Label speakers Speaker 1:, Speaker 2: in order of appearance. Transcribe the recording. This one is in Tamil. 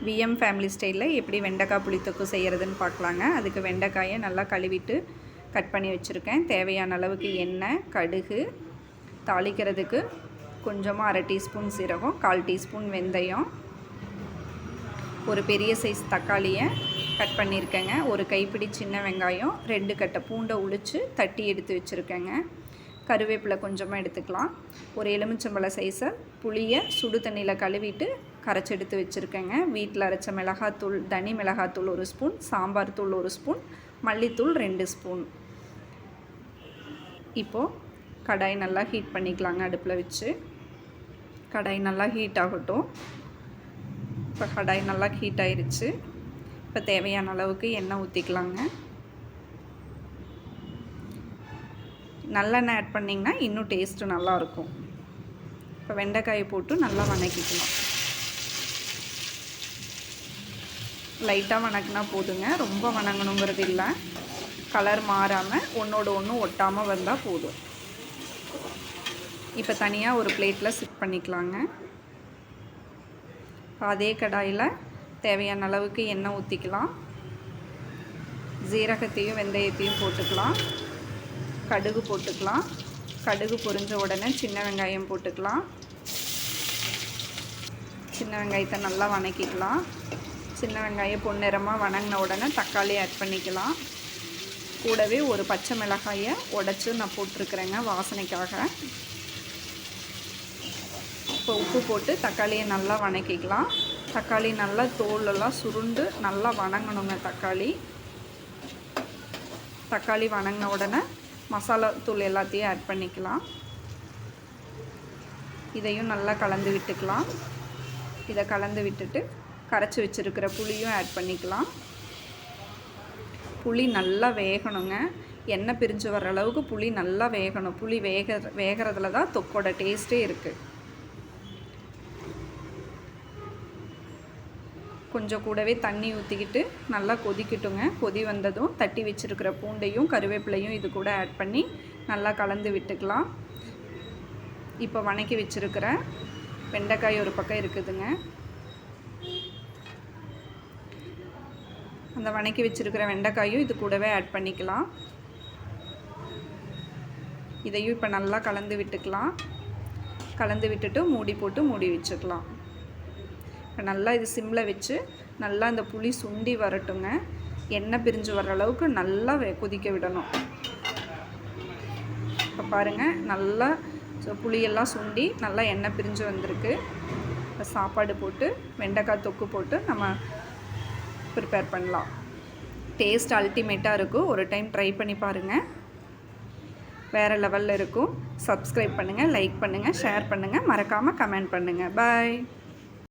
Speaker 1: விஎம் ஃபேமிலி ஸ்டைலில் எப்படி வெண்டைக்காய் புளித்தொக்கு செய்கிறதுன்னு பார்க்கலாங்க. அதுக்கு வெண்டைக்காயை நல்லா கழுவிட்டு கட் பண்ணி வச்சுருக்கேன். தேவையான அளவுக்கு எண்ணெய், கடுகு, தாளிக்கிறதுக்கு கொஞ்சமாக 1/2 டீஸ்பூன் சீரகம், 1/4 டீஸ்பூன் வெந்தயம், ஒரு பெரிய சைஸ் தக்காளியை கட் பண்ணியிருக்கேங்க, ஒரு கைப்பிடி சின்ன வெங்காயம், 2 கட்டை பூண்டை உளித்து தட்டி எடுத்து வச்சுருக்கேங்க, கருவேப்பிலை கொஞ்சமாக எடுத்துக்கலாம், ஒரு எலுமிச்சம்பழ சைஸை புளியை சுடு தண்ணியில் கழுவிட்டு கரைச்சி எடுத்து வச்சுருக்கேங்க. வீட்டில் அரைச்ச மிளகாத்தூள், தனி மிளகாத்தூள் 1 ஸ்பூன், சாம்பார் தூள் 1 ஸ்பூன், மல்லித்தூள் 2 ஸ்பூன். இப்போது கடாய் நல்லா ஹீட் பண்ணிக்கலாங்க. அடுப்பில் வச்சு கடாய் நல்லா ஹீட் ஆகட்டும். இப்போ கடாய் நல்லா ஹீட் ஆயிடுச்சு. இப்போ தேவையான அளவுக்கு எண்ணெய் ஊற்றிக்கலாங்க. நல்லெண்ணெய் ஆட் பண்ணிங்கன்னா இன்னும் டேஸ்ட்டு நல்லாயிருக்கும். இப்போ வெண்டைக்காயை போட்டு நல்லா வதக்கிக்கலாம். லைட்டாக வதக்கினா போதுங்க, ரொம்ப வதங்கணுங்கிறது இல்லை. கலர் மாறாமல் ஒன்றோடு ஒன்று ஒட்டாமல் வந்தால் போதும். இப்போ தனியாக ஒரு பிளேட்டில் சிப் பண்ணிக்கலாங்க. அதே கடாயில் தேவையான அளவுக்கு எண்ணெய் ஊற்றிக்கலாம். ஜீரகத்தையும் வெந்தயத்தையும் போட்டுக்கலாம். கடுகு போட்டுக்கலாம். கடுகு பொரிஞ்ச உடனே சின்ன வெங்காயம் போட்டுக்கலாம். சின்ன வெங்காயத்தை நல்லா வதக்கிக்கலாம். சின்ன வெங்காயம் பொன்னிறமாக வதங்கின உடனே தக்காளி ஆட் பண்ணிக்கலாம். கூடவே ஒரு பச்சை மிளகாயை உடைச்சி நான் போட்டிருக்கிறேங்க வாசனைக்காக. இப்போ உப்பு போட்டு தக்காளியை நல்லா வதக்கிக்கலாம். தக்காளி நல்லா தோலெல்லாம் சுருண்டு நல்லா வதங்கணுங்க. தக்காளி வதங்கின உடனே மசாலா தூள் எல்லாத்தையும் ஆட் பண்ணிக்கலாம். இதையும் நல்லா கலந்து விட்டுக்கலாம். இதை கலந்து விட்டுட்டு கரைச்சி வச்சுருக்கிற புளியும் ஆட் பண்ணிக்கலாம். புளி நல்லா வேகணுங்க. எண்ணெய் பிரிஞ்சு வர்ற அளவுக்கு புளி நல்லா வேகணும். புளி வேகிறதுல தான் தொக்கோட டேஸ்ட்டே இருக்குது. கொஞ்சம் கூடவே தண்ணி ஊற்றிக்கிட்டு நல்லா கொதிக்கட்டுங்க. கொதி வந்ததும் தட்டி வச்சுருக்கிற பூண்டையும் கருவேப்பிலையும் இது கூட ஆட் பண்ணி நல்லா கலந்து விட்டுக்கலாம். இப்போ வதக்கி வச்சுருக்கிற வெண்டைக்காய் ஒரு பக்கம் இருக்குதுங்க. அந்த வதக்கி வச்சுருக்கிற வெண்டைக்காயும் இது கூடவே ஆட் பண்ணிக்கலாம். இதையும் இப்போ நல்லா கலந்து விட்டுக்கலாம். கலந்து விட்டுட்டு மூடி போட்டு மூடி வச்சுக்கலாம். இப்போ நல்லா இது சிம்மில் வச்சு நல்லா இந்த புளி சுண்டி வரட்டுங்க. எண்ணெய் பிரிஞ்சு வர்ற அளவுக்கு நல்லா கொதிக்க விடணும். இப்போ பாருங்கள், நல்லா புளியெல்லாம் சுண்டி நல்லா எண்ணெய் பிரிஞ்சு வந்திருக்கு. இப்போ சாப்பாடு போட்டு வெண்டைக்காய் தொக்கு போட்டு நம்ம ப்ரிப்பேர் பண்ணலாம். டேஸ்ட் அல்டிமேட்டாக இருக்கும். ஒரு டைம் ட்ரை பண்ணி பாருங்கள். வேறு லெவலில் இருக்கும். சப்ஸ்கிரைப் பண்ணுங்கள், லைக் பண்ணுங்கள், ஷேர் பண்ணுங்கள், மறக்காமல் கமெண்ட் பண்ணுங்கள். பாய்.